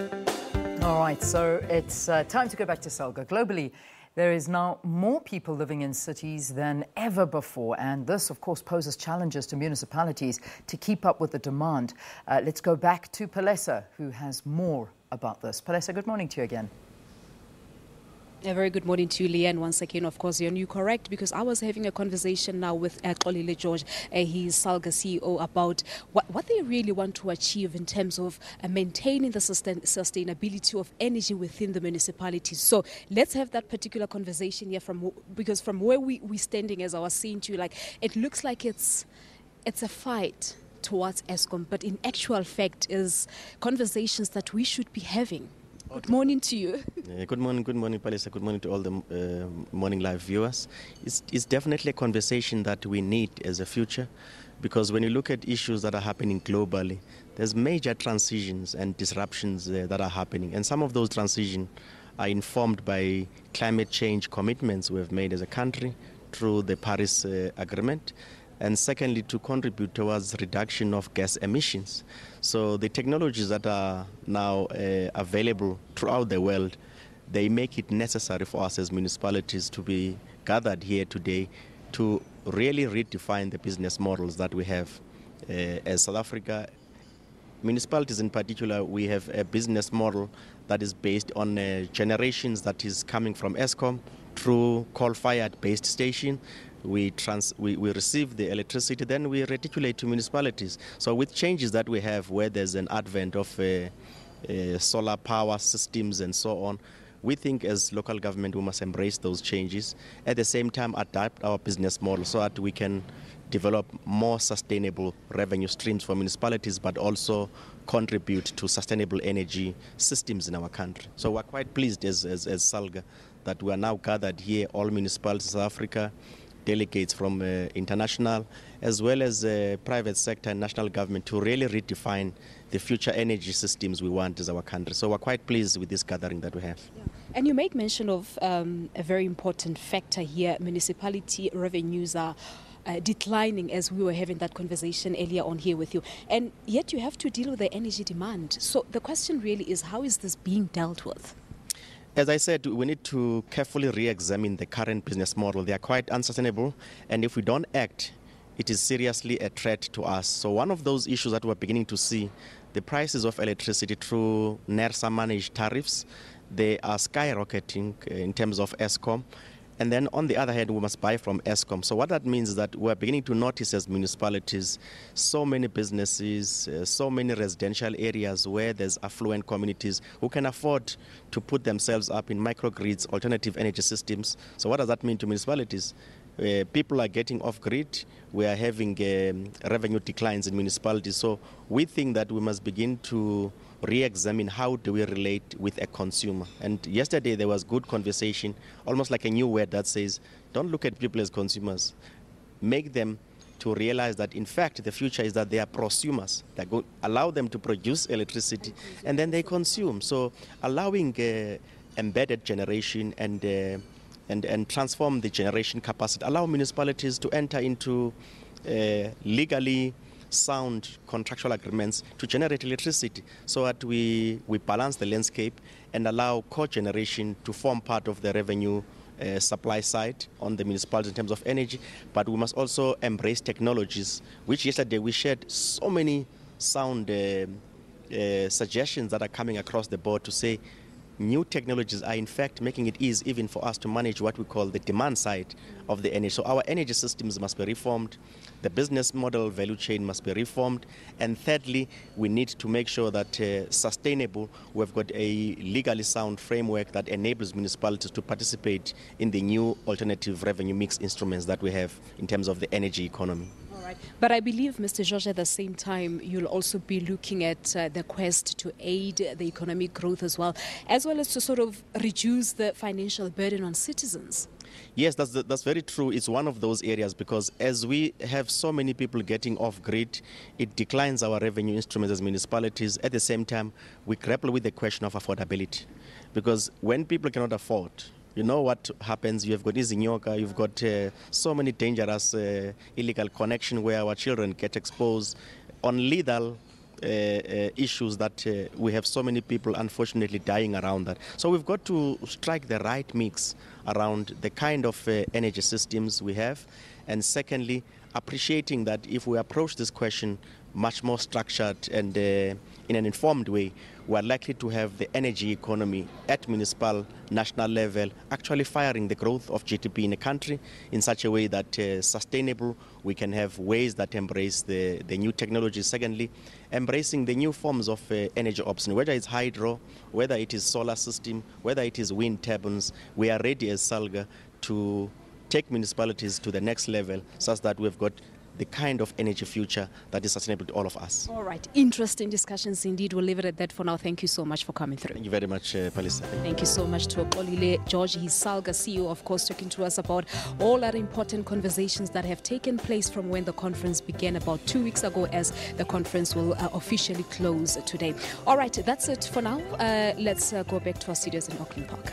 All right, so it's time to go back to Salga. Globally, there is now more people living in cities than ever before, and this, of course, poses challenges to municipalities to keep up with the demand. Let's go back to Palesa, who has more about this. Palesa, good morning to you again. A very good morning to you, Leanne. Once again, of course, you're correct, because I was having a conversation now with Xolile George, he's Salga CEO, about what they really want to achieve in terms of maintaining the sustainability of energy within the municipalities. So let's have that particular conversation here, because from where we're standing, as I was saying to you, like, it looks like it's a fight towards Eskom, but in actual fact is conversations that we should be having. Good morning to you. Good morning, Palesa. Good morning to all the Morning Live viewers. It's definitely a conversation that we need as a future, because when you look at issues that are happening globally, there's major transitions and disruptions that are happening. And some of those transitions are informed by climate change commitments we've made as a country through the Paris Agreement. And secondly, to contribute towards reduction of gas emissions. So the technologies that are now available throughout the world, they make it necessary for us as municipalities to be gathered here today to really redefine the business models that we have. As South Africa, municipalities in particular, we have a business model that is based on generations that is coming from Eskom through coal-fired based station. We receive the electricity, then we reticulate to municipalities. So with changes that we have, where there's an advent of solar power systems and so on, we think as local government we must embrace those changes. At the same time, adapt our business model so that we can develop more sustainable revenue streams for municipalities, but also contribute to sustainable energy systems in our country. So we're quite pleased as Salga that we are now gathered here, all municipalities in South Africa, delegates from international as well as private sector and national government, to really redefine the future energy systems we want as our country. So we're quite pleased with this gathering that we have. Yeah. And you made mention of a very important factor here. Municipality revenues are declining, as we were having that conversation earlier on here with you. And yet you have to deal with the energy demand. So the question really is, how is this being dealt with? As I said, we need to carefully re-examine the current business model. They are quite unsustainable, and if we don't act, it is seriously a threat to us. So one of those issues that we're beginning to see, the prices of electricity through NERSA managed tariffs, they are skyrocketing in terms of Eskom. And then on the other hand, we must buy from Eskom. So what that means is that we're beginning to notice as municipalities, so many businesses, so many residential areas where there's affluent communities who can afford to put themselves up in microgrids, alternative energy systems. So what does that mean to municipalities? People are getting off grid. We are having revenue declines in municipalities. So we think that we must begin to re-examine how do we relate with a consumer. And yesterday there was good conversation, almost like a new word that says, don't look at people as consumers. Make them to realize that in fact the future is that they are prosumers. Allow them to produce electricity and then they consume. So allowing embedded generation and transform the generation capacity, allow municipalities to enter into legally sound contractual agreements to generate electricity, so that we balance the landscape and allow co-generation to form part of the revenue supply side on the municipalities in terms of energy. But we must also embrace technologies, which yesterday we shared so many sound suggestions that are coming across the board to say new technologies are in fact making it easy even for us to manage what we call the demand side of the energy. So our energy systems must be reformed, the business model value chain must be reformed, and thirdly, we need to make sure that sustainable, we've got a legally sound framework that enables municipalities to participate in the new alternative revenue mix instruments that we have in terms of the energy economy. But I believe, Mr. George, at the same time, you'll also be looking at the quest to aid the economic growth as well as to sort of reduce the financial burden on citizens. Yes, that's very true. It's one of those areas, because as we have so many people getting off grid, it declines our revenue instruments as municipalities. At the same time, we grapple with the question of affordability, because when people cannot afford, you know what happens. You've got izinyoka, you've got so many dangerous illegal connection where our children get exposed on lethal issues that we have so many people unfortunately dying around that. So we've got to strike the right mix around the kind of energy systems we have, and secondly, appreciating that if we approach this question much more structured and in an informed way, we are likely to have the energy economy at municipal, national level actually firing the growth of GDP in a country in such a way that sustainable, we can have ways that embrace the new technologies. Secondly, embracing the new forms of energy option, whether it's hydro, whether it is solar system, whether it is wind turbines. We are ready as SALGA to take municipalities to the next level such that we've got the kind of energy future that is sustainable to all of us. All right. Interesting discussions indeed. We'll leave it at that for now. Thank you so much for coming through. Thank you very much, Palisa. Thank you so much to Xolile George. He's SALGA CEO, of course, talking to us about all our important conversations that have taken place from when the conference began about 2 weeks ago, as the conference will officially close today. All right. That's it for now. Let's go back to our studios in Auckland Park.